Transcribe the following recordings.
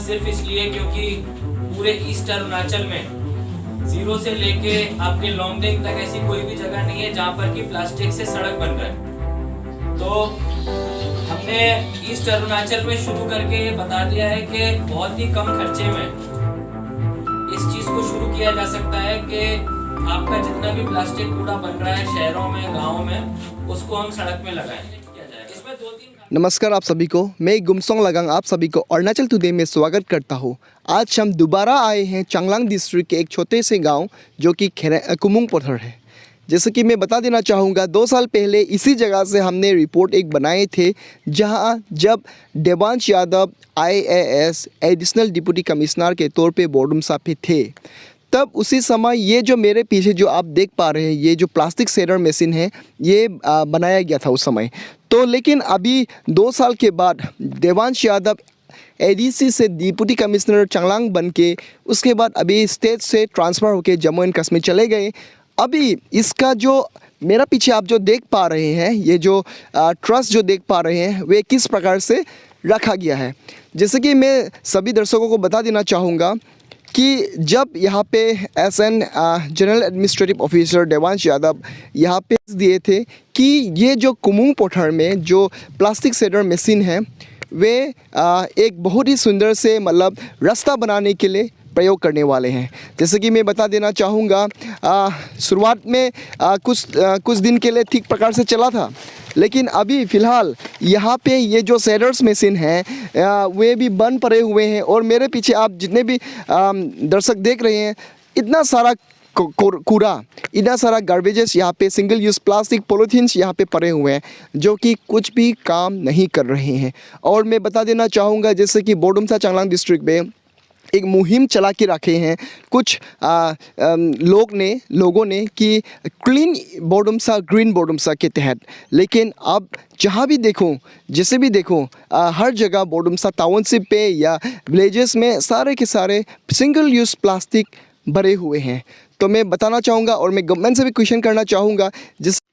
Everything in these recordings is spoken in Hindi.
सिर्फ इसलिए क्योंकि पूरे ईस्ट अरुणाचल में 0 से लेके आपके लॉन्गडिंग तक ऐसी कोई भी जगह नहीं है जहाँ पर कि प्लास्टिक से सड़क बन रहा है। तो हमने ईस्ट अरुणाचल में शुरू करके ये बता दिया है कि बहुत ही कम खर्चे में इस चीज को शुरू किया जा सकता है कि आपका जितना भी प्लास्टिक कूड़ा बन रहा है शहरों में, गाँव में, उसको हम सड़क में लगाएं। इसमें 2-3 नमस्कार आप सभी को, मैं गुमसोंग लगांग आप सभी को अरुणाचल टुडे में स्वागत करता हूँ। आज हम दोबारा आए हैं चांगलांग डिस्ट्रिक्ट के एक छोटे से गांव जो कि कुमुंग पोथर है। जैसे कि मैं बता देना चाहूँगा, 2 साल पहले इसी जगह से हमने रिपोर्ट एक बनाए थे, जहां जब Devansh Yadav IAS additional deputy commissioner के तौर पे बोडुमसा पे थे। तब उसी समय ये जो मेरे पीछे जो आप देख पा रहे हैं, ये जो प्लास्टिक सेडर मशीन है, ये बनाया गया था उस समय। तो लेकिन अभी 2 साल के बाद देवांश यादव ADC से डिप्टी कमिश्नर चांगलांग बन के उसके बाद अभी स्टेट से ट्रांसफ़र होकर जम्मू एंड कश्मीर चले गए। अभी इसका जो मेरा पीछे आप जो देख पा रहे हैं, ये जो ट्रस्ट जो देख पा रहे हैं, वे किस प्रकार से रखा गया है। जैसे कि मैं सभी दर्शकों को बता देना चाहूँगा कि जब यहाँ पे SN general administrative officer Devansh Yadav यहाँ पे दिए थे कि ये जो कुमुंग पोथर में जो प्लास्टिक सेडर मशीन है, वे एक बहुत ही सुंदर से मतलब रास्ता बनाने के लिए प्रयोग करने वाले हैं। जैसे कि मैं बता देना चाहूँगा, शुरुआत में कुछ दिन के लिए ठीक प्रकार से चला था, लेकिन अभी फ़िलहाल यहाँ पे ये जो सेडर्स मशीन है वे भी बंद पड़े हुए हैं। और मेरे पीछे आप जितने भी दर्शक देख रहे हैं, इतना सारा कूड़ा, इतना सारा गार्बेजेस यहाँ पे, सिंगल यूज़ प्लास्टिक पॉलीथीन्स यहाँ पे पड़े हुए हैं जो कि कुछ भी काम नहीं कर रहे हैं। और मैं बता देना चाहूँगा, जैसे कि बोडुमसा चांगलांग डिस्ट्रिक्ट में एक मुहिम चला के रखे हैं कुछ लोगों ने कि क्लीन बोडुमसा, ग्रीन बोडुमसा के तहत। लेकिन अब जहाँ भी देखो, जैसे भी देखो, हर जगह बोडुमसा टाउनशिप पे या विलेजेस में सारे के सारे सिंगल यूज़ प्लास्टिक भरे हुए हैं। तो मैं बताना चाहूँगा और मैं गवर्नमेंट से भी क्वेश्चन करना चाहूँगा,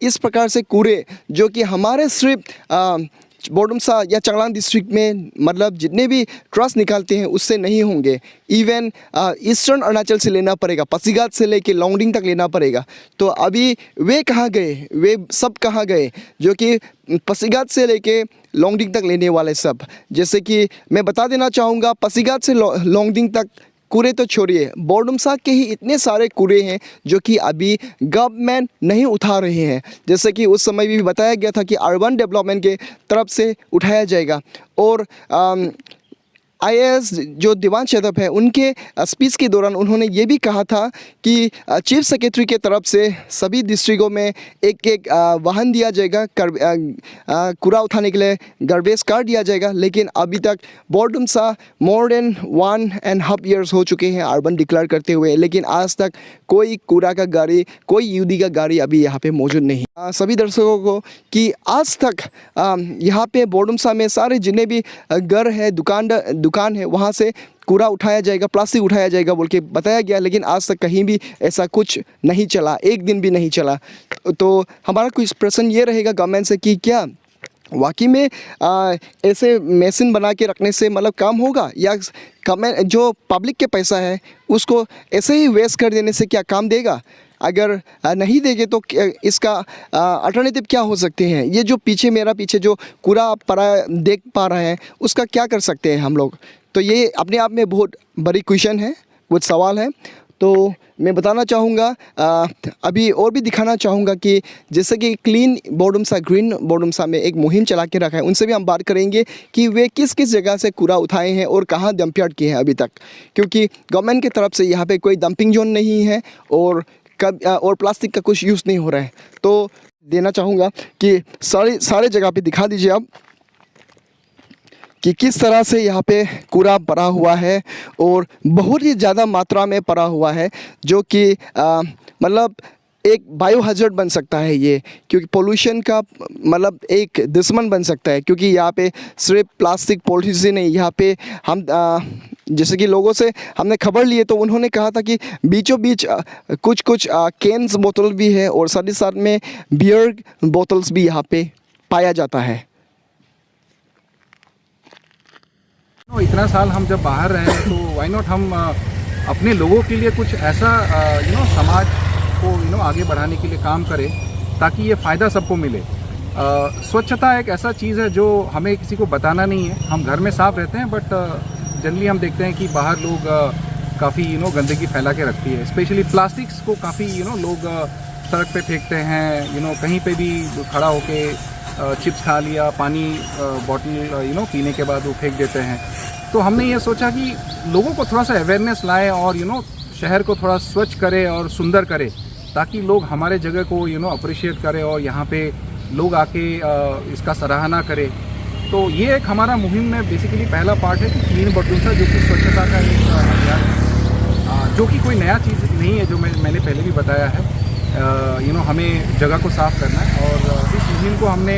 इस प्रकार से कूड़े जो कि हमारे सिर्फ बोडुमसा या चांगलांग डिस्ट्रिक्ट में मतलब जितने भी ट्रस्ट निकालते हैं उससे नहीं होंगे, इवन ईस्टर्न अरुणाचल से लेना पड़ेगा, पासीघाट से लेके लॉन्गडिंग तक लेना पड़ेगा। तो अभी वे कहाँ गए, वे सब कहाँ गए जो कि पासीघाट से लेके लॉन्गडिंग तक लेने वाले सब। जैसे कि मैं बता देना चाहूँगा, पासीघाट से लॉन्गडिंग तक कूड़े तो छोड़िए, बोडुमसा के ही इतने सारे कूड़े हैं जो कि अभी गवर्नमेंट नहीं उठा रहे हैं। जैसे कि उस समय भी बताया गया था कि अर्बन डेवलपमेंट के तरफ से उठाया जाएगा। और IAS जो देवांश यादव है, उनके स्पीच के दौरान उन्होंने ये भी कहा था कि चीफ सेक्रेटरी के तरफ से सभी डिस्ट्रिक्टों में एक वाहन दिया जाएगा, कूड़ा उठाने के लिए गार्बेज कार दिया जाएगा। लेकिन अभी तक बोडुमसा मोर देन 1.5 ईयर्स हो चुके हैं अर्बन डिक्लेयर करते हुए, लेकिन आज तक कोई कूड़ा का गाड़ी, कोई UD का गाड़ी अभी यहाँ पे मौजूद नहीं। सभी दर्शकों को कि आज तक यहाँ पे बोडुमसा में सारे जितने भी घर है, दुकान है, वहाँ से कूड़ा उठाया जाएगा, प्लास्टिक उठाया जाएगा बोल के बताया गया, लेकिन आज तक कहीं भी ऐसा कुछ नहीं चला, एक दिन भी नहीं चला। तो हमारा कुछ प्रश्न ये रहेगा गवर्नमेंट से कि क्या वाकई में ऐसे मशीन बना के रखने से मतलब काम होगा, या गवर्नमेंट जो पब्लिक के पैसा है उसको ऐसे ही वेस्ट कर देने से क्या काम देगा। अगर नहीं देंगे तो इसका अल्टरनेटिव क्या हो सकते हैं। ये जो मेरा पीछे जो कूड़ा पड़ा देख पा रहे हैं, उसका क्या कर सकते हैं हम लोग। तो ये अपने आप में बहुत बड़ी क्वेश्चन है, कुछ सवाल है। तो मैं बताना चाहूँगा, अभी और भी दिखाना चाहूँगा कि जैसे कि क्लीन बोडुमसा, ग्रीन बोडुमसा में एक मुहिम चला के रखा है। उनसे भी हम बात करेंगे कि वे किस किस जगह से कूड़ा उठाए हैं और कहाँ डंप यार्ड किए हैं अभी तक, क्योंकि गवर्नमेंट की तरफ से यहाँ पे कोई डंपिंग जोन नहीं है और प्लास्टिक का कुछ यूज़ नहीं हो रहा है। तो देना चाहूँगा कि सारे जगह पे दिखा दीजिए आप कि किस तरह से यहाँ पे कूड़ा पड़ा हुआ है और बहुत ही ज़्यादा मात्रा में पड़ा हुआ है, जो कि मतलब एक बायो हज़ार्ड बन सकता है ये, क्योंकि पोल्यूशन का मतलब एक दुश्मन बन सकता है। क्योंकि यहाँ पे सिर्फ प्लास्टिक पॉलिथीन नहीं, यहाँ पे हम जैसे कि लोगों से हमने खबर लिए तो उन्होंने कहा था कि बीचों बीच कुछ कैंस बोतल भी है और साथ ही साथ में बियर बोतल्स भी यहाँ पे पाया जाता है। तो इतना साल हम जब बाहर रहे तो वाई नॉट हम अपने लोगों के लिए कुछ ऐसा समाज को आगे बढ़ाने के लिए काम करें ताकि ये फ़ायदा सबको मिले। स्वच्छता एक ऐसा चीज़ है जो हमें किसी को बताना नहीं है। हम घर में साफ रहते हैं बट जनरली हम देखते हैं कि बाहर लोग काफ़ी गंदगी फैला के रखती है। स्पेशली प्लास्टिक्स को काफ़ी लोग सड़क पे फेंकते हैं। कहीं पे भी खड़ा होके चिप्स खा लिया, पानी बॉटल पीने के बाद वो फेंक देते हैं। तो हमने ये सोचा कि लोगों को थोड़ा सा अवेयरनेस लाएं और शहर को थोड़ा स्वच्छ करें और सुंदर करें ताकि लोग हमारे जगह को अप्रिशिएट करें और यहाँ पे लोग आके इसका सराहना करें। तो ये एक हमारा मुहिम में बेसिकली पहला पार्ट है कि क्लीन बडूंसा, जो कि स्वच्छता का एक अभियान है, जो कि कोई नया चीज़ नहीं है, जो मैंने पहले भी बताया है। हमें जगह को साफ़ करना है और इस मुहिम को हमने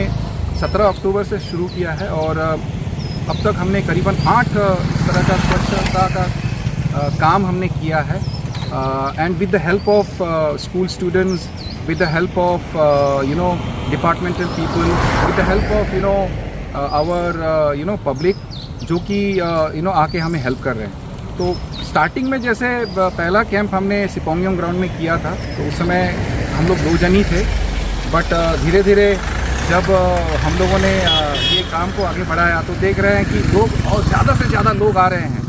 17 अक्टूबर से शुरू किया है और अब तक हमने करीबन 8 इस तरह का स्वच्छता का काम हमने किया है। And with the help of school students, with the help of departmental people, with the help of our public, जो कि आके हमें हेल्प कर रहे हैं। तो स्टार्टिंग में जैसे पहला कैंप हमने सिपोंगियम ग्राउंड में किया था तो उस समय हम लोग 2 जन ही थे, बट धीरे धीरे जब हम लोगों ने ये काम को आगे बढ़ाया तो देख रहे हैं कि लोग और ज़्यादा से ज़्यादा लोग आ रहे हैं,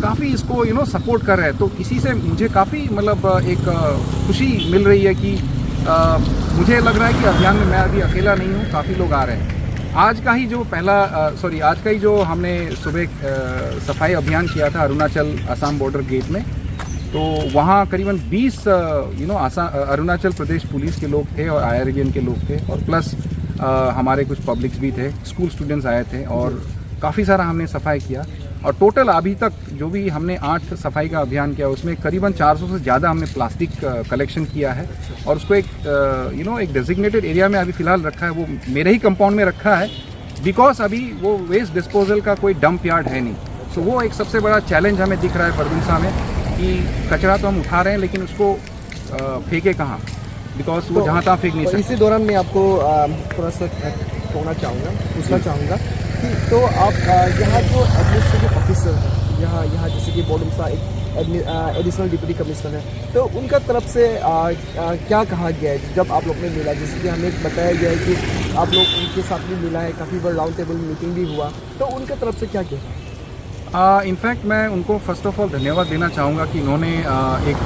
काफ़ी इसको सपोर्ट कर रहे हैं। तो इसी से मुझे काफ़ी एक खुशी मिल रही है कि मुझे लग रहा है कि अभियान में मैं अभी अकेला नहीं हूँ, काफ़ी लोग आ रहे हैं। आज का ही जो हमने सुबह सफाई अभियान किया था अरुणाचल असम बॉर्डर गेट में, तो वहाँ करीबन 20 अरुणाचल प्रदेश पुलिस के लोग थे और IRBN के लोग थे और प्लस हमारे कुछ पब्लिक्स भी थे, स्कूल स्टूडेंट्स आए थे और काफ़ी सारा हमने सफाई किया। और टोटल अभी तक जो भी हमने 8 सफाई का अभियान किया उसमें करीबन 400 से ज़्यादा हमने प्लास्टिक कलेक्शन किया है और उसको एक डेजिग्नेटेड एरिया में अभी फ़िलहाल रखा है। वो मेरे ही कंपाउंड में रखा है बिकॉज अभी वो वेस्ट डिस्पोजल का कोई डंप यार्ड है नहीं। सो वो एक सबसे बड़ा चैलेंज हमें दिख रहा है बरदुंसा में कि कचरा तो हम उठा रहे हैं लेकिन उसको फेंके कहाँ, बिकॉज वो जहाँ तहाँ फेंक नहीं सकते। इसी दौरान मैं आपको थोड़ा सा पूछना चाहूँगा कि तो आप यहाँ जो एडमिनिस्ट्रेटिव ऑफिसर है यहाँ जैसे कि बॉडुमसा एक एडिशनल डिप्टी कमिश्नर है, तो उनका तरफ से क्या कहा गया है जब आप लोग ने मिला? जैसे कि हमें बताया गया है कि आप लोग उनके साथ भी मिला है, काफ़ी बार राउंड टेबल मीटिंग भी हुआ, तो उनके तरफ से क्या किया? इनफैक्ट मैं उनको फर्स्ट ऑफ ऑल धन्यवाद देना चाहूँगा कि इन्होंने एक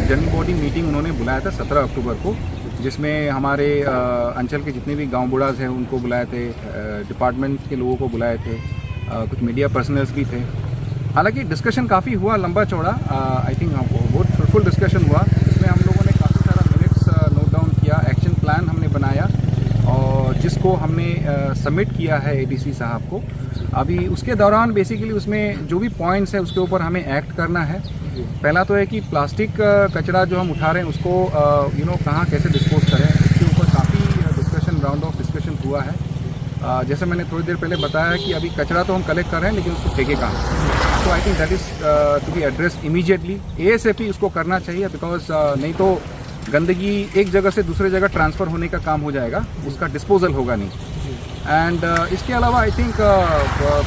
जनरल बॉडी मीटिंग उन्होंने बुलाया था 17 अक्टूबर को, जिसमें हमारे अंचल के जितने भी गांव बुढ़ास हैं उनको बुलाए थे, डिपार्टमेंट के लोगों को बुलाए थे, कुछ मीडिया पर्सनल्स भी थे। हालांकि डिस्कशन काफ़ी हुआ लंबा चौड़ा, आई थिंक बहुत फ्रूटफुल डिस्कशन हुआ। इसमें हम लोगों ने काफ़ी सारा मिनट्स नोट डाउन किया, एक्शन प्लान हमने बनाया और जिसको हमने सबमिट किया है ADC साहब को। अभी उसके दौरान बेसिकली उसमें जो भी पॉइंट्स है उसके ऊपर हमें एक्ट करना है। पहला तो है कि प्लास्टिक कचरा जो हम उठा रहे हैं उसको कहाँ कैसे डिस्पोज करें, इसके ऊपर काफ़ी डिस्कशन, राउंड ऑफ डिस्कशन हुआ है। जैसे मैंने थोड़ी देर पहले बताया कि अभी कचरा तो हम कलेक्ट कर रहे हैं लेकिन उसको फेंके कहाँ, तो I think that is to be address immediately, ASAP इसको करना चाहिए, बिकॉज नहीं तो गंदगी एक जगह से दूसरे जगह ट्रांसफ़र होने का काम हो जाएगा, उसका डिस्पोजल होगा नहीं। एंड इसके अलावा आई थिंक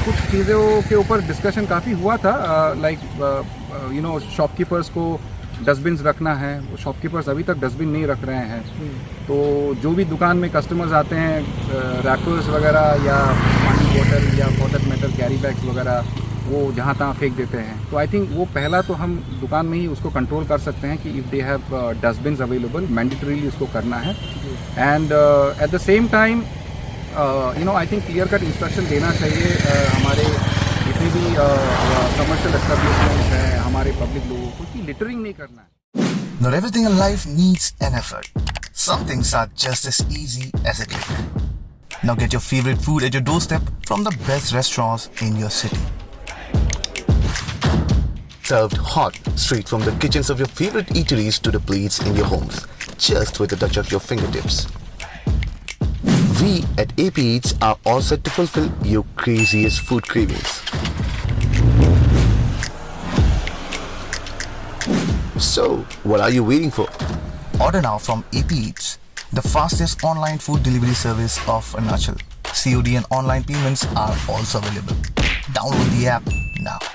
कुछ चीज़ों के ऊपर डिस्कशन काफ़ी हुआ था, लाइक शॉपकीपर्स को डस्टबिन्स रखना है। वो शॉपकीपर्स अभी तक डस्टबिन नहीं रख रहे हैं, तो जो भी दुकान में कस्टमर्स आते हैं रैपर्स वगैरह या पानी बोतल या बॉटल मेटल कैरी बैग्स वगैरह वो जहाँ तहाँ फेंक देते हैं। तो आई थिंक वो पहला तो हम दुकान में ही उसको कंट्रोल कर सकते हैं कि if they have dustbins available, mandatorily उसको करना है। And at the same time I think clear cut instruction देना चाहिए हमारे जितने भी कमर्शियल एस्टेब्लिशमेंट्स हैं, हमारे पब्लिक लोगों को, कि लिटरिंग नहीं करना है। Not everything in life needs an effort. Some things are just as easy as a click. Now get your favorite food at your doorstep from the best restaurants in your city. Served hot, straight from the kitchens of your favorite eateries to the plates in your homes, just with a touch of your fingertips. We at AP Eats are all set to fulfill your craziest food cravings. So, what are you waiting for? Order now from AP Eats, the fastest online food delivery service of Arunachal. COD and online payments are also available. Download the app now.